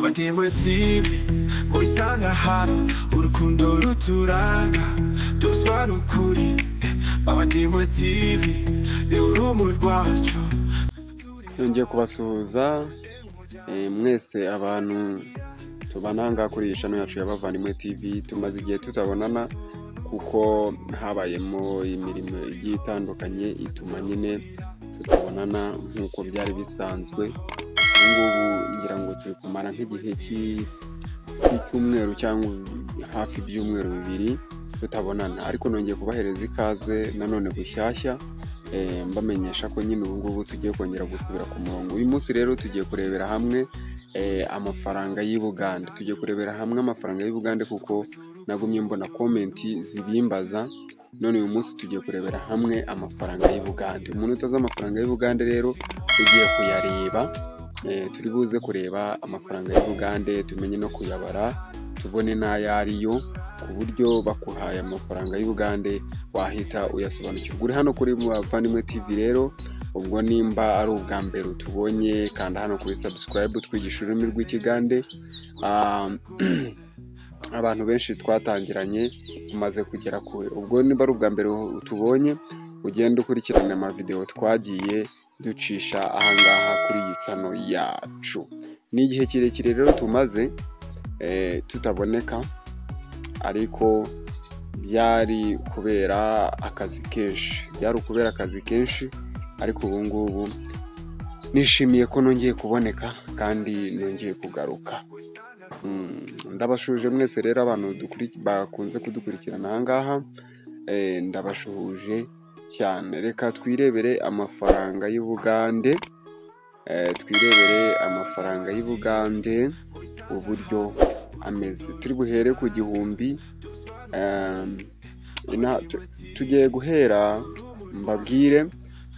Babadimwe TV mubisanga hano urukundo ruturanga duswa n'ukuri Babadimwe TV ni urumuri rwacu. Nongeye kubasuhuza mwese abantu tubananga kuri iyi channel yacu ya Bavandimwe TV. Tumaze igihe tutabonana kuko habayemo imirimo igiye itandukanye ituma nyine tutabonana nkuko byari bisanzwe. Ngubu ngira ngo turi kumara nk'igihe cy'icyumweru cyangwa hafi by'umweru bibiri tutabonana, ariko nongeye kubahereza ikaze nanone bushyashya mbamenyesha ko nyine ubu ngubu tugiye kongera gusubira ku murongo. Uyu munsi rero tugiye kurebera hamwe amafaranga y'Ubugande. Tugiye kurebera hamwe amafaranga y'Ubugande kuko nagumye mbona comment zibimbaza. None uyu munsi tugiye kurebera hamwe amafaranga y'Ubugande. Umuntu utazi amafaranga y'Ubugande rero ugiye kuyareba, turi buze kureba amafaranga y'Ubugande tumenye no kuyabara tubone n'ayariyo, ku buryo bakuhaye amafaranga y'Ubugande wahita uyasobanukirwa. Uri hano kuri Bavandimwe TV rero, ubwo nimba ari ubwa mbere tubonye kanda hano kuri subscribe twigisha ururimi rw'Ikigande. Abantu benshi twatangiranye tumaze kugera kure. Ubwo nimba ari ubwa mbere tubonye ugenda ukurikirana ama video twagiye ducisha ahangaha kuri iyi channel yacu. Ni igihe kirekire rero tumaze tutaboneka, ariko byari kubera akazi kenshi, ariko ubu ngubu nishimiye ko nongeye kuboneka kandi nongeye kugaruka. Ndabashuje mwese rero abantu bakunze kudukurikirana ahangaha, ndabashuje cyane. Reka twirebere amafaranga y'Ubugande, uburyo ameze. Turi buhere ku gihumbi. Tugiye guhera mbabwire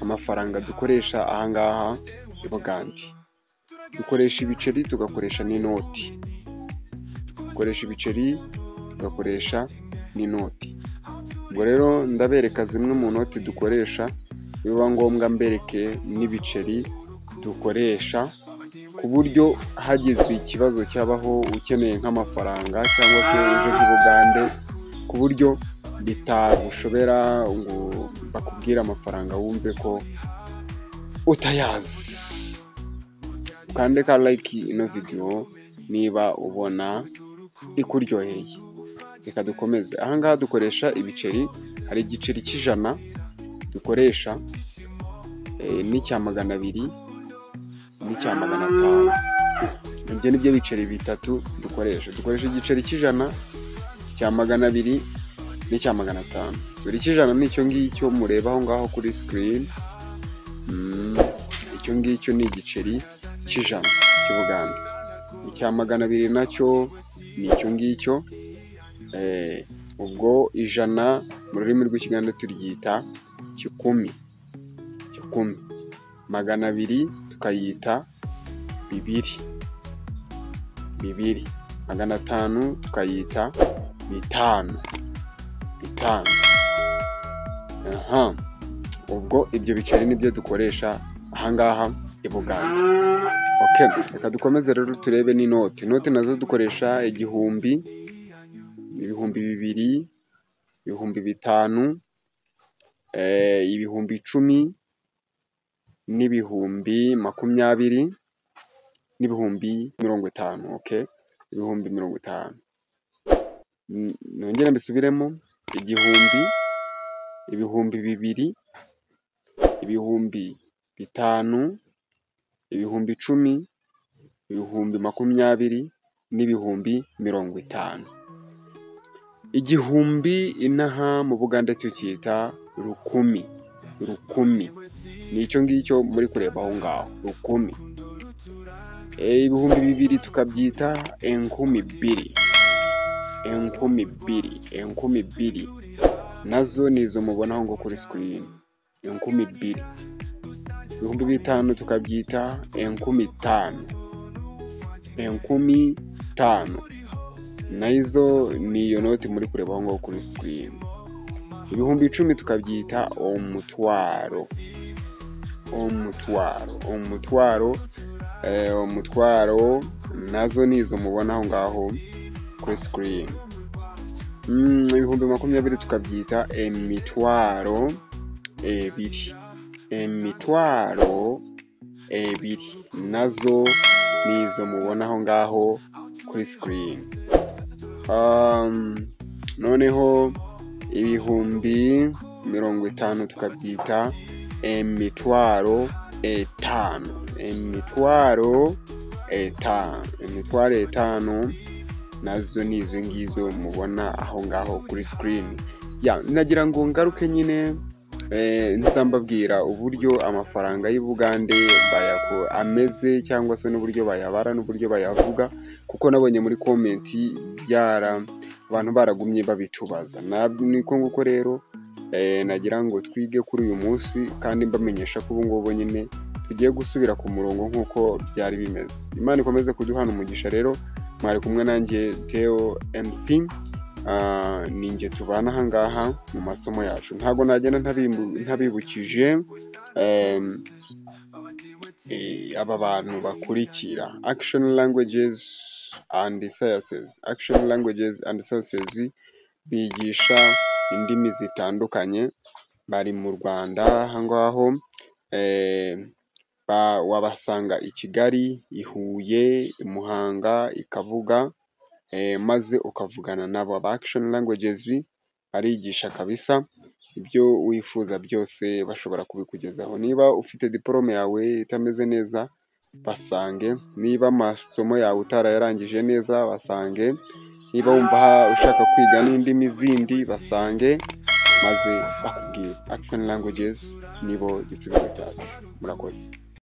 amafaranga dukoresha ahangaha y'Ubugande. Dukoresha ibiceri tugakoresha n'inoti. Ubwo rero ndabereka zimwe mu noti dukoresha, biba ngombwa mbereke n'ibiceri dukoresha, ku buryo hagize ikibazo cyabaho ukeneye nk'amafaranga cyangwa se uje y'Ubugande, ku buryo bitagushobera ngo bakubwire amafaranga wumve ko utayazi. Ukande ka like ino video niba ubona ikuryoheye. Reka dukomeze. Ahangaha dukoresha ibiceri. Hari igiceri cy'ijana dukoresha, n'icya 200 n'icya 500. Ibyo nibyo biceri bitatu dukoresha. Dukoresha igiceri cy'ijana, cya 200 n'icya 500. Buri cy'ijana nicyo ngicyo mureba aho ngaho kuri screen. Icyo ngicyo ni igiceri cy'ijana cy'Ubugande. Icya 200 nacyo nicyo ngicyo. Ubwo ijana mu rurimi rw'Ikigande turyita kikumi. 200 tukayita bibiri. 500 tukayita bitanu. Ubwo ibyo biceri nibyo dukoresha ahangaha y'Ubugande. Okay, reka dukomeze rero turebe n'inoti. Inoti nazo dukoresha igihumbi, ibihumbi 2, ibihumbi 5, ibihumbi 10, n'ibihumbi 20, n'ibihumbi 50. Okay, ibihumbi 50. Nongera mbisubiremo: igihumbi, ibihumbi 2, ibihumbi 5, ibihumbi 10, ibihumbi 20, n'ibihumbi 50. Igihumbi inaha mu Bugande tukita rukumi. Ni icyo ngicyo muri kureba aho ngaho, rukumi. Ibihumbi 2 tukabyita enkumi biri. Nazo nizo mubonaho ngo kuri screen, enkumi 2. Ibihumbi 5 tukabyita enkumi 5. Naizo ni iyo noti muri kureba aho ngaho kuri screen. Ibihumbi 10 tukabyita omutwaro. umutwaro nazo nizo mubona aho ngaho kuri screen. 20,000 tukabyita emitwaro ebiri. Emitwaro ebiri nazo nizo mubona aho ngaho kuri screen. Noneho 50,000 tukabyita emitwaro etanu. Emitwaro etanu nazo nizo ngizo mubona aho ngaho kuri screen. Nagira ngo ngaruke nyine nzambabwira uburyo amafaranga y'Ubugande ameze cyangwa se n'uburyo bayabara n'uburyo bayavuga, kuko nabonye muri comment abantu baragumye babitubaza. Niko nguko rero nagira ngo twige kuri uyu munsi, kandi mbamenyesha ko ubu ngubu nyine tugiye gusubira ku murongo nk'uko byari bimeze. Imana ikomeze kuduhana umugisha. Rero mwari kumwe nanjye Theo MC, ninjye tubana aha ngaha mu masomo yacu. Ntago nagenda ntabibukije aba bantu bakurikira Action Languages and Sciences. Action Languages and Sciences bigisha indimi zitandukanye, bari mu Rwanda aha ngaho. Wabasanga i Kigali, i Huye, i Muhanga, i Kabuga, maze ukavugana nabo. Action Languages arigisha kabisa, ibyo wifuza byose bashobora kubikugezaho. Niba ufite diplome yawe itameze neza, basange. Niba amasomo yawe utarayarangije neza, basange. Niba wumva ushaka kwiga n'indimi zindi, basange maze bakubwire. Action Languages nibo gisubizo cyacu. Murakoze.